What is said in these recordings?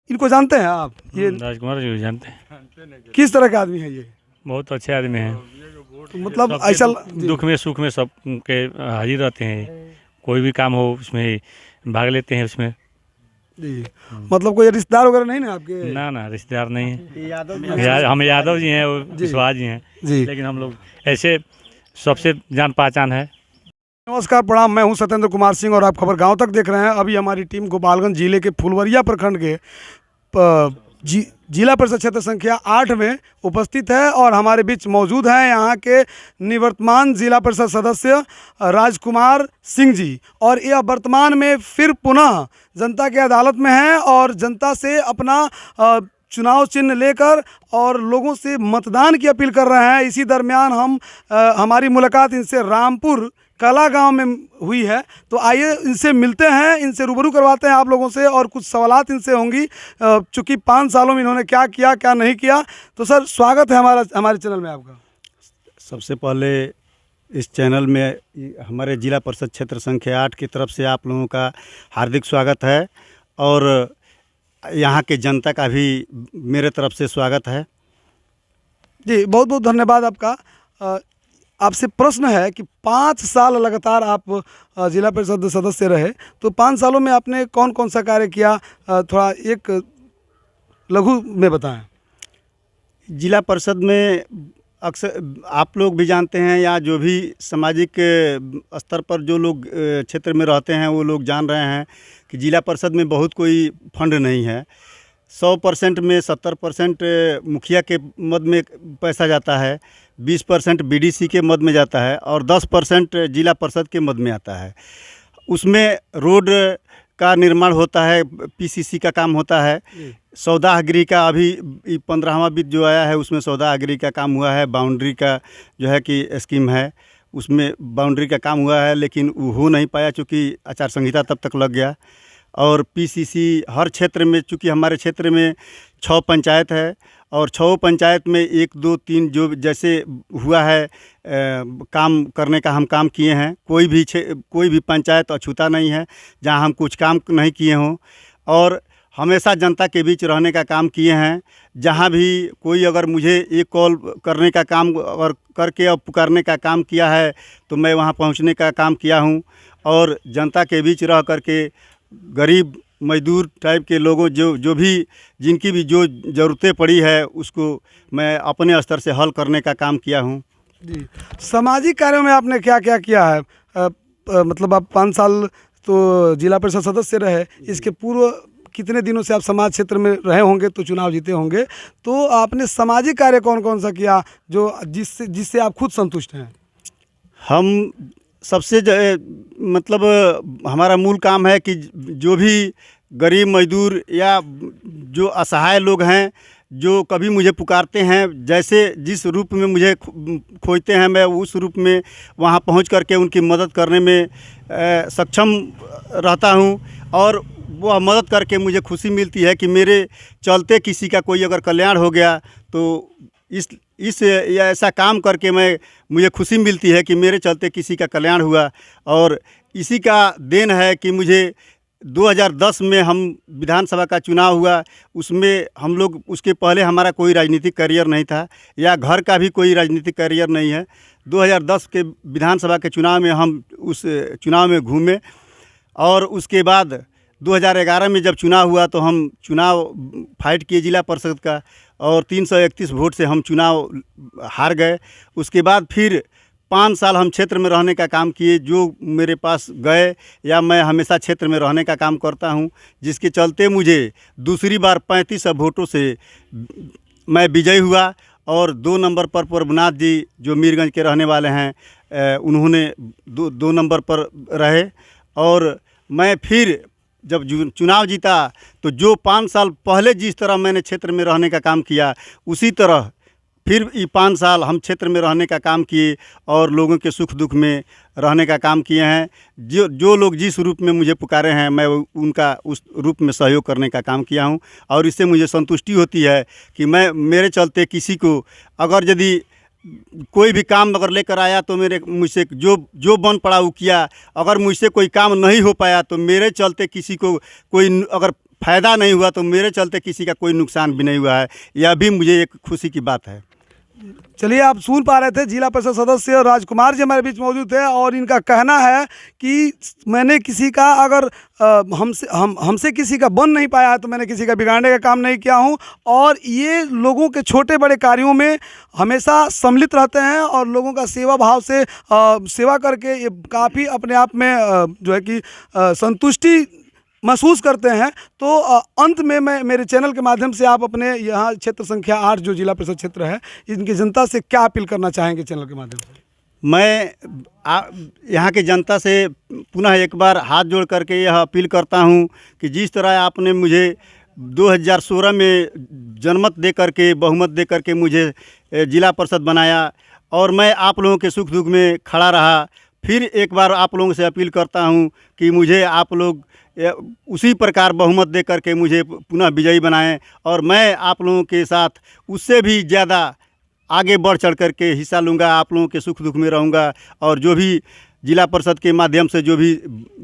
इनको जानते हैं आप? ये राजकुमार जी जानते हैं, किस तरह के आदमी है ये? बहुत अच्छे आदमी हैं। तो मतलब सबके ऐसा दुख में सुख में सब के हाजिर रहते हैं। कोई भी काम हो उसमें भाग लेते हैं उसमें। जी, मतलब कोई रिश्तेदार वगैरह नहीं ना आपके? ना रिश्तेदार नहीं है। हम यादव जी हैं, वो विश्वास जी हैं जी, लेकिन हम लोग ऐसे सबसे जान पहचान है। नमस्कार प्रणाम, मैं हूं सत्येंद्र कुमार सिंह और आप खबर गांव तक देख रहे हैं। अभी हमारी टीम गोपालगंज जिले के फुलवरिया प्रखंड के जिला परिषद क्षेत्र संख्या 8 में उपस्थित है और हमारे बीच मौजूद हैं यहाँ के निवर्तमान जिला परिषद सदस्य राजकुमार सिंह जी। और यह वर्तमान में फिर पुनः जनता की अदालत में हैं और जनता से अपना चुनाव चिन्ह लेकर और लोगों से मतदान की अपील कर रहे हैं। इसी दरमियान हमारी मुलाकात इनसे रामपुर कला गांव में हुई है, तो आइए इनसे मिलते हैं, इनसे रूबरू करवाते हैं आप लोगों से और कुछ सवालात इनसे होंगी चूँकि 5 सालों में इन्होंने क्या किया क्या नहीं किया। तो सर, स्वागत है हमारे चैनल में आपका। सबसे पहले इस चैनल में हमारे जिला परिषद क्षेत्र संख्या 8 की तरफ से आप लोगों का हार्दिक स्वागत है और यहाँ के जनता का भी मेरे तरफ से स्वागत है। जी, बहुत बहुत धन्यवाद आपका। आपसे प्रश्न है कि 5 साल लगातार आप जिला परिषद सदस्य रहे, तो 5 सालों में आपने कौन कौन सा कार्य किया, थोड़ा एक लघु में बताएं। जिला परिषद में अक्सर आप लोग भी जानते हैं या जो भी सामाजिक स्तर पर जो लोग क्षेत्र में रहते हैं वो लोग जान रहे हैं कि जिला परिषद में बहुत कोई फंड नहीं है। 100% में 70% मुखिया के मद में पैसा जाता है, 20% बीडीसी के मद में जाता है और 10% जिला परिषद के मद में आता है। उसमें रोड का निर्माण होता है, पीसीसी का काम होता है, सौदा गृह का अभी 15वां वित्त जो आया है उसमें सौदा गृह का काम हुआ है, बाउंड्री का जो है कि स्कीम है उसमें बाउंड्री का काम हुआ है, लेकिन वो हो नहीं पाया चूँकि आचार संहिता तब तक लग गया। और पीसीसी हर क्षेत्र में, चूँकि हमारे क्षेत्र में 6 पंचायत है और 6 पंचायत में 1, 2, 3 जो जैसे हुआ है काम करने का हम काम किए हैं। कोई भी पंचायत अछूता नहीं है जहां हम कुछ काम नहीं किए हों और हमेशा जनता के बीच रहने का काम किए हैं। जहां भी कोई अगर मुझे एक कॉल करने का काम और करके और पुकारने का काम किया है तो मैं वहां पहुंचने का काम किया हूं और जनता के बीच रह करके गरीब मजदूर टाइप के लोगों जो भी जिनकी भी जो ज़रूरतें पड़ी है उसको मैं अपने स्तर से हल करने का काम किया हूँ। जी, सामाजिक कार्यों में आपने क्या क्या किया है? मतलब आप 5 साल तो जिला परिषद सदस्य रहे, इसके पूर्व कितने दिनों से आप समाज क्षेत्र में रहे होंगे, तो चुनाव जीते होंगे, तो आपने सामाजिक कार्य कौन कौन सा किया जो जिससे आप खुद संतुष्ट हैं? हम सबसे मतलब हमारा मूल काम है कि जो भी गरीब मजदूर या जो असहाय लोग हैं जो कभी मुझे पुकारते हैं, जैसे जिस रूप में मुझे खोजते हैं, मैं उस रूप में वहां पहुंच करके उनकी मदद करने में सक्षम रहता हूं और वह मदद करके मुझे खुशी मिलती है कि मेरे चलते किसी का कोई अगर कल्याण हो गया तो इस या ऐसा काम करके मुझे खुशी मिलती है कि मेरे चलते किसी का कल्याण हुआ। और इसी का देन है कि मुझे 2010 में हम विधानसभा का चुनाव हुआ, उसमें हम लोग उसके पहले हमारा कोई राजनीतिक करियर नहीं था या घर का भी कोई राजनीतिक करियर नहीं है। 2010 के विधानसभा के चुनाव में हम उस चुनाव में घूमे और उसके बाद 2011 में जब चुनाव हुआ तो हम चुनाव फाइट किए जिला परिषद का और 331 वोट से हम चुनाव हार गए। उसके बाद फिर 5 साल हम क्षेत्र में रहने का काम किए, जो मेरे पास गए या मैं हमेशा क्षेत्र में रहने का काम करता हूं, जिसके चलते मुझे दूसरी बार 35 वोटों से मैं विजयी हुआ। और 2 नंबर पर प्रभुनाथ जी जो मीरगंज के रहने वाले हैं उन्होंने 2 नंबर पर रहे और मैं फिर जब चुनाव जीता तो जो 5 साल पहले जिस तरह मैंने क्षेत्र में रहने का काम किया उसी तरह फिर ये 5 साल हम क्षेत्र में रहने का काम किए और लोगों के सुख दुख में रहने का काम किए हैं। जो लोग जिस रूप में मुझे पुकारे हैं मैं उनका उस रूप में सहयोग करने का काम किया हूं और इससे मुझे संतुष्टि होती है कि मेरे चलते किसी को अगर यदि कोई भी काम अगर लेकर आया तो मुझसे जो बन पड़ा वो किया। अगर मुझसे कोई काम नहीं हो पाया तो मेरे चलते किसी को कोई अगर फ़ायदा नहीं हुआ तो मेरे चलते किसी का कोई नुकसान भी नहीं हुआ है, यह भी मुझे एक खुशी की बात है। चलिए, आप सुन पा रहे थे जिला परिषद सदस्य राजकुमार जी हमारे बीच मौजूद थे और इनका कहना है कि मैंने किसी का अगर हमसे किसी का बन नहीं पाया है तो मैंने किसी का बिगाड़ने का काम नहीं किया हूं, और ये लोगों के छोटे बड़े कार्यों में हमेशा सम्मिलित रहते हैं और लोगों का सेवा भाव से सेवा करके ये काफ़ी अपने आप में जो है कि संतुष्टि महसूस करते हैं। तो अंत में मैं मेरे चैनल के माध्यम से आप अपने यहाँ क्षेत्र संख्या 8 जो जिला परिषद क्षेत्र है, इनकी जनता से क्या अपील करना चाहेंगे चैनल के माध्यम से? मैं यहाँ की जनता से पुनः एक बार हाथ जोड़ करके यह अपील करता हूँ कि जिस तरह आपने मुझे 2016 में जनमत दे करके, बहुमत दे करके मुझे जिला परिषद बनाया और मैं आप लोगों के सुख दुख में खड़ा रहा, फिर एक बार आप लोगों से अपील करता हूँ कि मुझे आप लोग उसी प्रकार बहुमत दे करके मुझे पुनः विजयी बनाएं और मैं आप लोगों के साथ उससे भी ज़्यादा आगे बढ़ चढ़ करके हिस्सा लूँगा, आप लोगों के सुख दुख में रहूँगा और जो भी जिला परिषद के माध्यम से जो भी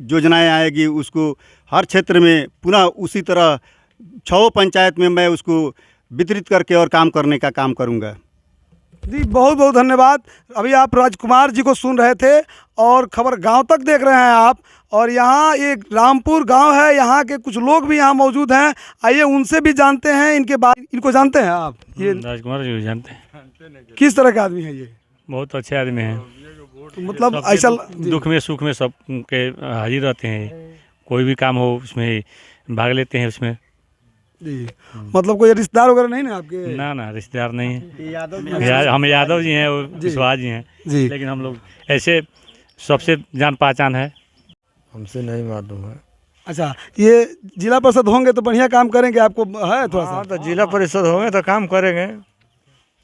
योजनाएं आएगी उसको हर क्षेत्र में पुनः उसी तरह 6 पंचायत में मैं उसको वितरित करके और काम करने का काम करूँगा। जी, बहुत बहुत धन्यवाद। अभी आप राजकुमार जी को सुन रहे थे और खबर गांव तक देख रहे हैं आप, और यहाँ एक रामपुर गांव है, यहाँ के कुछ लोग भी यहाँ मौजूद हैं। आइए उनसे भी जानते हैं इनके बारे। इनको जानते हैं आप? ये राजकुमार जी जानते हैं। किस तरह के आदमी है ये? बहुत अच्छे आदमी हैं, तो मतलब सबके ऐसा दुख में सुख में सब के हाजिर रहते हैं। कोई भी काम हो उसमें भाग लेते हैं उसमें। जी, मतलब कोई रिश्तेदार वगैरह नहीं ना आपके? ना रिश्तेदार नहीं है, हम यादव जी हैं और विश्वास जी हैं जी। लेकिन हम लोग ऐसे सबसे जान पहचान है। हमसे नहीं मालूम है। अच्छा, ये जिला परिषद होंगे तो बढ़िया काम करेंगे, आपको है थोड़ा सा? हाँ, तो जिला परिषद होंगे तो काम करेंगे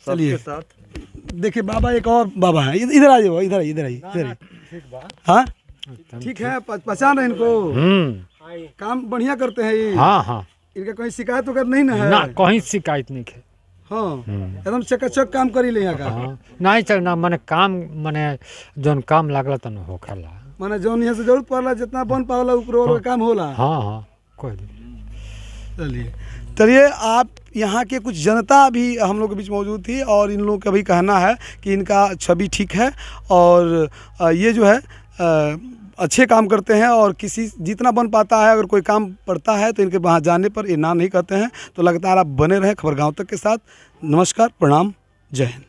चलिए, सबके साथ। देखिए बाबा, एक और बाबा है, इधर आ जाओ, इधर इधर। हाँ ठीक है, पहचान रहे इनको, काम बढ़िया करते हैं ये। हाँ हाँ, इनका कोई शिकायत वगैरह नहीं ना है? ना कहीं शिकायत नहीं है। हाँ, एकदम चकाचक काम करी ले यहाँ का। हाँ, नहीं चल ना, मने काम मने जौन काम लागला तन होखेला। माने जौन यहाँ से जरूरत पड़ला जितना बन पावला ऊपर काम होला। हाँ हाँ, कोई नहीं। चलिए, आप यहाँ के कुछ जनता भी हम लोग के बीच मौजूद थी और इन लोगों का भी कहना है कि इनका छवि ठीक है और ये जो है अच्छे काम करते हैं और किसी जितना बन पाता है, अगर कोई काम पड़ता है तो इनके वहाँ जाने पर ये ना नहीं कहते हैं। तो लगातार आप बने रहें खबर गाँव तक के साथ। नमस्कार, प्रणाम, जय हिंद।